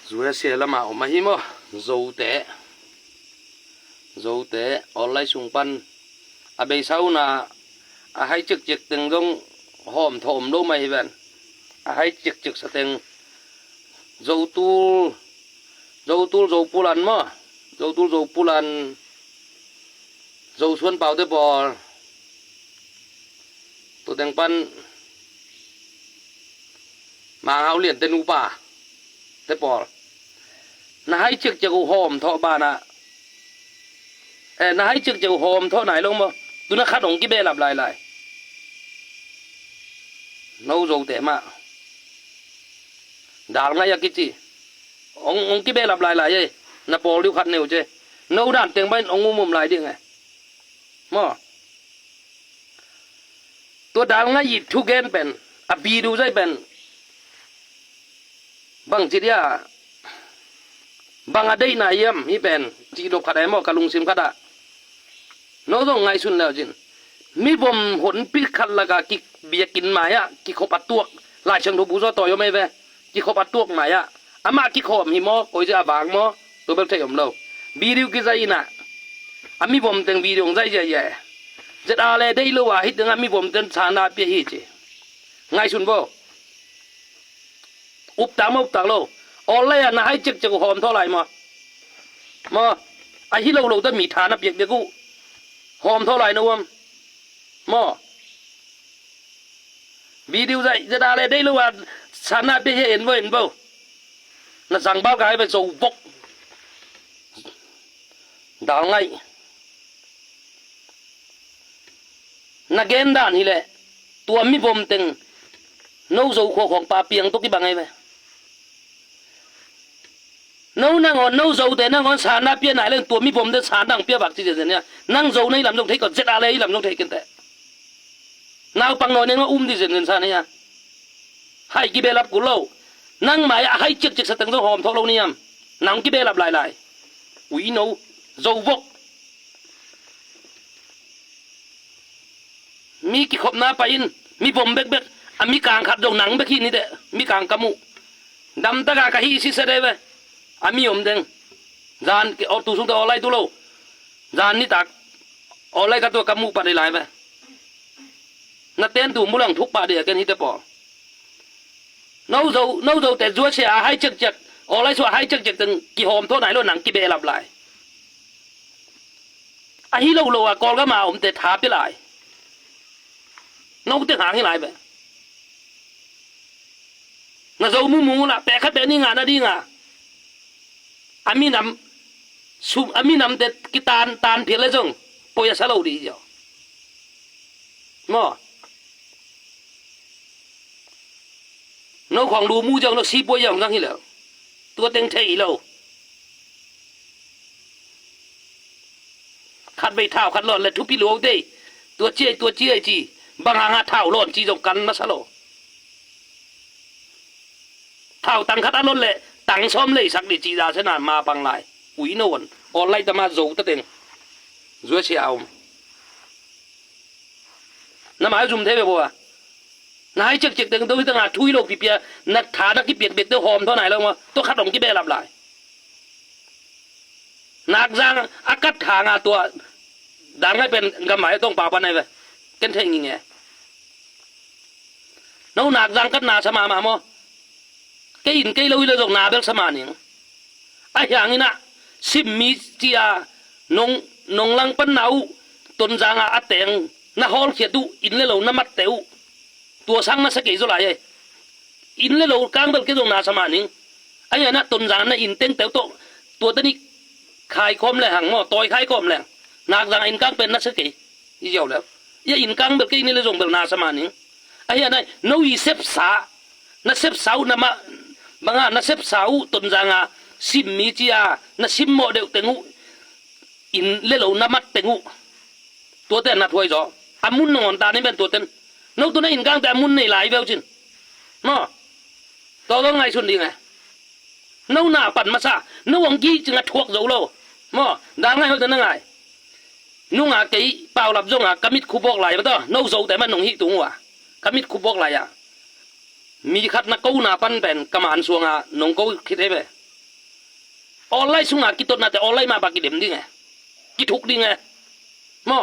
rồi xe là mạo mà hi mò dầu té ở lại xung quanh à bây sau là à hay trực trực từng dòng hòm thòm đâu mày vậy à hay trực trực sa từng dầu dầu pulan mò dầu pulan dầu xuân bảo tới bò tôi đang pan mà áo liền tên upa tới bò na hay trực trực hòm thọ bà nà na hay trực trực hòm thọ này luôn mà tôi nó khát ống cái bê lặp lại nấu dầu té mà đào ngay cái gì ông cái bê lặp lại vậy na bò liu khát nhiều chứ nấu đàn tiếng bên ông ngum lại đi ngay mà tôi đào ngay gì thu gen bên à bì đu dây bên bằng chỉ dia bằng ở đây này em hi bên chỉ đục khát em mà cả lùng sim khát à nó rồi ngay xuân nào chứ mi bom hỗn pít khát là cả kí bia kín mày á kí khop bắt tuộc lại chẳng đâu bù do tỏiไม่về kí khop bắt tuộc mày á ama kí khom hi mò coi ra vàng mò tôi biết thấy không đâu video cái gì nè ami bom từng video dây dây dây rất à lẽ đây lâu à hít từng ami bom từng sáng na bia hít chứ ngay xuân vô úp tang lâu ở đây là hay trực trực hòm thôi lại mà ai hít lâu ta mì thà nó biệt biệt cũ hòm thôi lại đâu không mà video dạy rất à lẽ đây lâu à sáng na bia hiện vô nó rằng bao cái về dầu vốc đào ngay na gen đàn hi lệ tua mi bom từng nấu dầu khô khoảng pa piang to cái bằng ấy vậy nấu năng ngon nấu dầu thế năng ngon sàn na pia này lên tua mi bom để sàn đằng pia bạc gì vậy nhá năng dầu này làm trong thấy còn rất à lấy làm trong thấy kinh tế nào bằng nói nên nó đi dần sàn này nha hai cái bê lạp của lâu năng mày hai chiếc sát từng dầu hòm thóc lâu niêm nắng cái bê lạp lại quý nấu dầu vốc mi cái khop na pain mi bom bek mi càng khát dầu nắng bek hi ni de mi càng kamu đâm ta cả hi si sa de ve mi đeng gian cái ô tu sung to lai tu lo gian ni tak ô lai ka to kamu pa de lai ve na ten tu mu lang thuk pa de ken hi te po nấu dầu te zua che hai chiếc ô lai so hai chiếc từng cái hòm thô này lo nắng cái bê lặp lại hi lâu à con cái mà ông te thảไปlại nấu tiếng hàng như lại vậy nó dầu mu là bẻ khát bẻ đi ngà nó đi ngà ami nằm để cái tan phía lấy rong bôi ra lâu đi rồi mà nó khoảng đủ mu rong nó xí bôi rong răng như nào tôi tiếng thấy lâu khát bể thảo khát lợn là thú pi lúa đây tôi chia chỉ bằng hàng thảo lộn chỉ dùng cắn mà sao lộ thảo tăng khát ăn lộn lệ tăng xóm lệ sắc để chỉ ra thế nào mà bằng lại quý nôn online ta mà giấu ta tiền dưới xèo nó mà dùng thế về bộ à nãy trực từng tôi từng thui lộc thì bia nó thả nó cái biệt tôi hòm thôi này đâu mà tôi khát đồng cái bè làm lại nạc giang cắt hàngตัวดังให้เป็นกำหมายต้องป่าปันไหนไปกันเท่งยังไงน้องหนักจังกัดนาสมามาโมcái in cái lâu lâu na bel sama ning ai yang ina sim mi tia nong lang pan nau ton janga ateng na hol khia tu in le lo na mat teu tua sang na sa ke zo lai in le lo kang bel ke dong na sama ning ai na ton jang na in teng teu to tua ta ni khai khom le hang mo toy khai khom le nạc rằng in kang pen na sa ke i jau le ya in kang bel ke ni le jong bel na sama ning ai na no i sep sa na sep sau na ma banga na sep sau ton janga sim mi chia na sim mo deu tengu in le lo na mat tengu to te na thoi zo amun ngon ta ni ben to ten no to na in kang ta amun nei lai veu chin no to lo ngai sun di ngai no na pan ma sa no wang gi chinga thuak zo lo mo da ngai ho ten na ngai nu nga ke pau lap zo nga kamit khu bok lai ba to no zo te man nong hi tu wa kamit khu bok lai ya mi khát na câu na pan pen kaman suanga nong câu khít thế về ออนไลน์สุงหากิตนาแต่ออนไลน์มาบากิเดมดิไงกิทุกดิไงมอ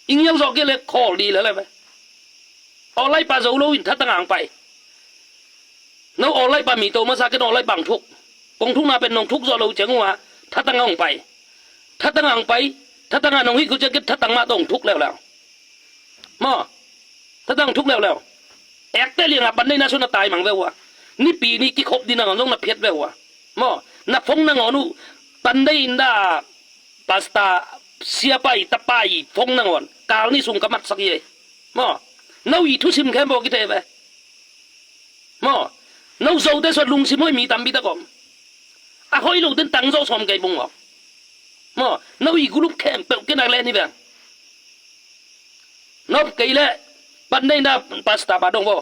อิงยังสอกเกเลยคอดีแล้วอะไรไปออนไลน์ปาโซโลวินทัดต่างไปน้องออนไลน์ปามีโตมาซาเกนออนไลน์บังทุกกงทุกนาเป็นนองทุกโซโลเจงว่าทัดต่างไปทัดต่างไปทัดต่างน้องฮิกุจะเก็ตทัดต่างมาตรงทุกแล้วมอทัดต่างทุกแล้วแอกแต่เรียงอ่ะปันได้น่าชนตายมังเววะนี่ปีนี้กี่ครบดีนะงอนต้องนับเพชรเววะมอนับฟงนางอนุปันได้อินดาปาสตาเสียไปตะไปฟงนางอนกาลนี่สุงกมัดสักเย่มอน้าอีทุสิมแค่บอกกิเทไปมอน้าโซ่แต่ส่วนลุงสิมวยมีตามบิดกอมอะหอยลูกเดินตังโซ่สมไก่บุงออกมอน้าอีกรุ๊ปแคมเปิลกันอะไรนี่แบบนบไก่เละปันได้น่าปาสตาบาดงบ่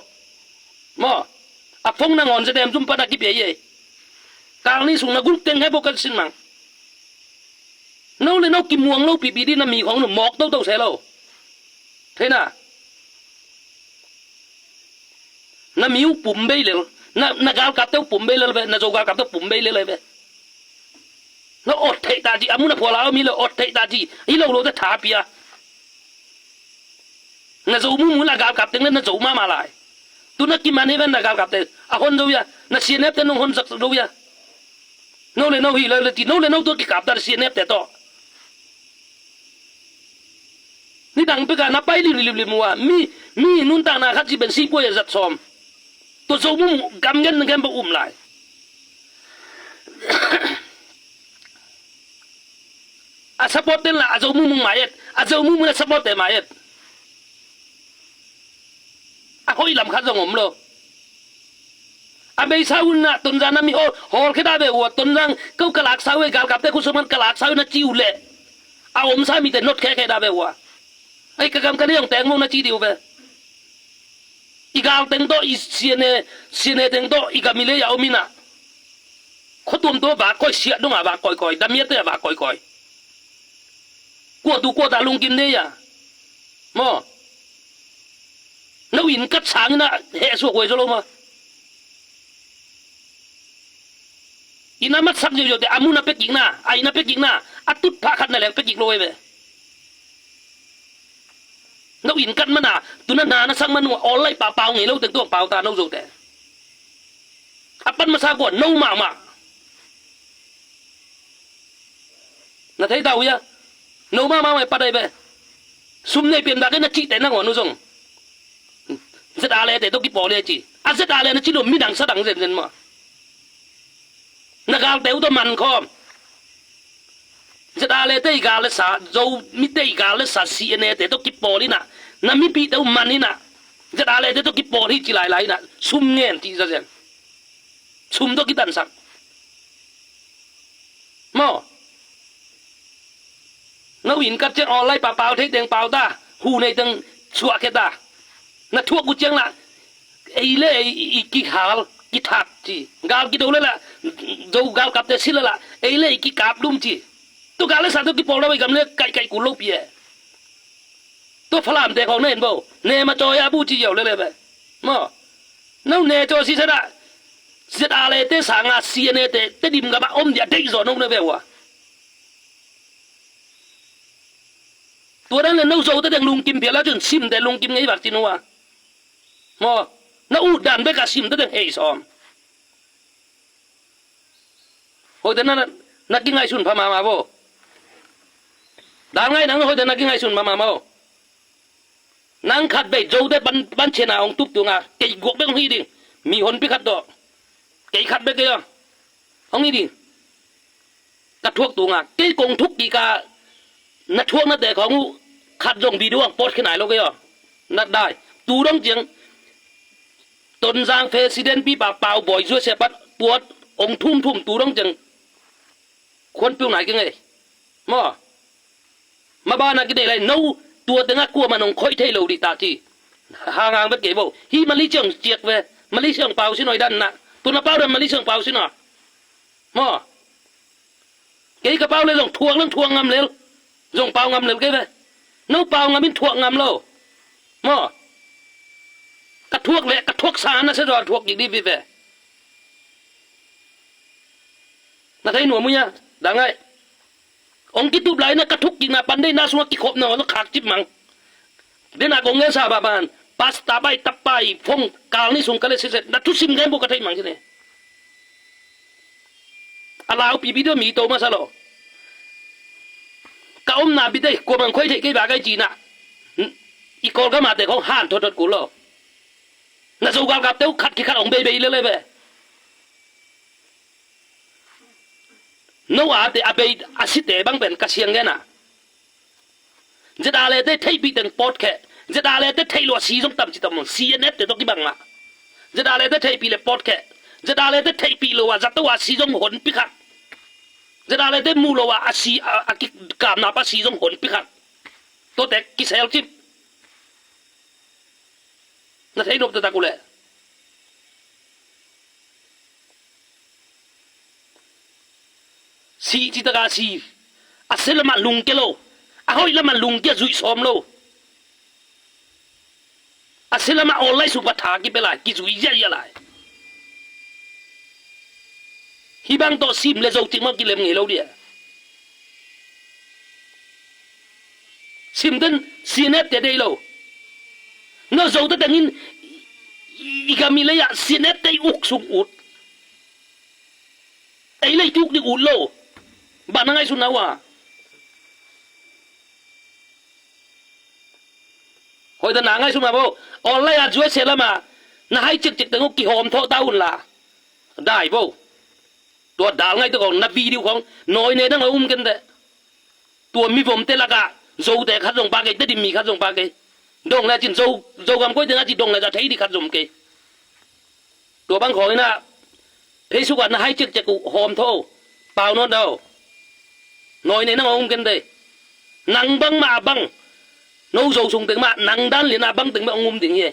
มออะฟงนางอนแสดงจุ่มปนักกิเปียเย่กาลนี่สุงนักรุ๊ปเต็งให้บอกกันสิมังน้าเลยน้ากิมวงน้าปีปีดีน้ามีของหนุ่มหมอกเต้าเสลาเท่น่ะน้ามีอุปุ่มเบยเลยน้ากาลกับเต้าปุ่มเบยเลยไปน้าโจกาลกับเต้าปุ่มเบยเลยไปน้าอดเทตาจีอามุนาพอลาวมีเลยอดเทตาจีอีเราจะถาปียน้าโจมุน้ากาลกับเต้งน้าโจมาลายตุนักกิมันให้เป็นน้ากาลกับเต้อะคนโจยาน้าเสียเนฟเต้น้องคนสักโจยาน้าเลยน้าฮีเลยจีน้าเลยน้าตัวกิกับตาเสียเนฟเต้ต่อนี่ดังไปกันนับไปลิมัวมีนุ่นต่างนาคัดจีเป็นซีป่วยจัดซ้อมตัวโจมุกำเงินนึงแค่ไปอุ้มไหลอาสปอร์ตเต็นละอาโจมุหมายเอ็ดอาโจมุสปอร์ตเต็นหมายเอ็ดอาเขาอีลำคัดสงมโลอาเบย์สาวน่ะตุนจานามีฮอลแค่ได้เบวัวตุนจังเขากลักสาวกลักกับแต่คุณสมบัติกลักสาวน่ะจิ้วเละอาอมสามีแต่นดแค่ได้เบวัวไอ้กระกำกันยังแต่งมุน่ะจีดิวเบอีกาแต่งโตอีเสียเนแต่งโตอีกามิเลยเอามินะเขาตัวตัวบากก้อยเสียดงอ่ะบากก้อยดำเมียเตะบากก้อยกัวดูกัวตาลุงกินเนี่ยมอน้าวินกัดสางนะเฮสุกวยโซโลมาอีน้ามัดสักเยอะๆแต่อามุน่ะเป็กยิงนะไอ้น่ะเป็กยิงนะอัดตุดพาขัดนั่นแหละเป็กยิงโรยเบน้าอินกันมันอ่ะตัวนั้นนานะสังมันว่าออนไลน์เปล่าไงเราแต่งตัวเปล่าตาน้าโจแต่อัปปันมาซาก่อนน้ามาน่าเท่ดาวยะน้ามาไม่ปัดได้เบซุ่มในเปลี่ยนได้ก็น่าจีแต่นั่งหัวนู้งเสร็จอะไรแต่ต้องกิปอเลยจีอ่ะเสร็จอะไรนะจีโดมีดังสะดังเซ็นมานักการแต่อุตมันคอมเสร็จอะไรแต่อีกาเลสาโจมิแต่อีกาเลสาซีเนแต่ต้องกิปอนี่นะน้ามีปีแต่อุมันนี่นะเสร็จอะไรแต่ต้องกิปอที่จีหลายนะซุ่มเงี้ยจีจะเซ็นซุ่มต้องกิตันสักมอน้าวินกัดเจ้าออนไลน์เปล่าเทคเด้งเปล่าตาหูในตั้งชัวแค่ตาน่ะทั่วกูเจ้าละไอ้เล่อีกิขาวกิทัดจีกาลกิโดเลยละโจกาลกับเตชิลละไอ้เล่กิกาบดุมจีตัวกาลเลยสัตว์ตัวกิปอลเราไปกำเนิดไก่กูโลปียตัวพลามแต่ของเน่นบ่เนมาจอยอาบูจีเยาเลยไปมอน้าเนจอสิสระเสร็จอะไรเตสังอาเซียเนเตดิมกับอมเดียเด็กสอนน้องเลยไปวะตัวนั้นเลยน้าโจแต่ลุงกิมเพียแล้วจนซิมแต่ลุงกิมไงบักจินัวมอน้าอูดันไปกับซิมแต่เฮยซอมโหแต่นั้นนักกินไงสุนพมาบ่ดังไงนังโหแต่นักกินไงสุนมาบ่นังขัดไปโจแต่บันเชนาองตุบตัวงาเกยกวกไปของฮีดิมีหนพิขัดดอกเกยขัดไปเกยของฮีดิกระทวกตัวงาเกยกงทุกกีกานัดทวกนัดแต่ของขัดจงบีดวงปอดขนาดเราเกยนัดได้ตูร้องเจียงตนจางเฟสิเดนปีป่าเปล่าบ่อยช่วยเสียปัดปวดองทุ่มตูร้องเจียงคนเปลี่ยวไหนกันไงมาบ้านนักกินอะไรนู้ตัวแต่งกัวมันองค่อยเทโลดิตาจีห่างแบบเก๋บ่ฮีมันลิเชียงเจียกเวมันลิเชียงเปล่าสิหน่อยดันนะตัวน่ะเปล่าเดินมันลิเชียงเปล่าสิหน่อยเก๋กระเป๋าเลยลงทวงงำเร็วลงเปล่างำเร็วเก๋เวนู้เปล่างำมินทวงงำโลกระทวกเลยกระทวกสารนะเสด็จทวกอย่างนี้พี่เว na thấy nụ mu nha đang ngay ông kí tụp lại na cắt thúc kinh na pan đây na xuống kí khop nó khạc chip mang đến na công nghe sao bà bạn pasta bay tap bay phong cao ni xuống cái này sẽ na thúc sim game bộ cái thấy mang thế này allow pi video mi to mà sao lo cả ông na bị đây của bằng khơi thấy cái bà cái gì nèอีกอลก็มาแต่เขาห่านทอดกูหรอน่าสู้กับเต้าขัดขี้ขัดองเบย์เลยเว้ยน้องอาแต่อาเบย์อาศิเตบังเป็นกระเชียงแกน่ะจะได้เลยได้ไทยปีเต็งปอดแค่จะได้เลยได้ไทยลัวซีส่งต่ำจิตต่ำซีเน็ตแต่ต้องกี่บังละจะได้เลยได้ไทยปีเลยปอดแค่จะได้เลยได้ไทยปีลัวจัตตัวซีส่งหนปิขัดจะได้เลยได้มูลัวอาซีอากิกามนาปาซีส่งหนปิขัดตัวแต่กิเซลจิบna thấy nộp ta lệ si chỉ ta si à sẽ là mặt lùng kia lô à hỏi là mặt lùng kia rủi xóm lô à sẽ là mặt online sụp thả kia lại kia rủi ra lại hi bang to sim le dâu tiếng mà kia làm nghề lâu đi sim tên cnet để đây lâu nó dâu ta đang kami lấy ạ xin hết tay uk sung út ấy lấy chúc đi út lô bạn ngay xuống nào à hồi ta nàng ngay xuống nào vô online à chuối xe lắm mà na hay trực trực từng kỳ hòm thọ tao là đại vô tua đảo ngay tôi còn na video không nói này đang ở kinh đấy tua mi vòng tê là cả dâu tê khát dùng ba cái tê đi mi khát dùng ba cái đông là chỉ dâu cầm quay tiếng chỉ đông là thấy đi khát dùng cáiตัวบางของนะเพสุกันนะให้จึกจะกูหอมโทเปล่านอนเดาหน่อยในนั่งองกันเลยนังบังมาบังโน้ตส่งถึงมานังด้านหรือนาบังถึงมาองุมถึงยี่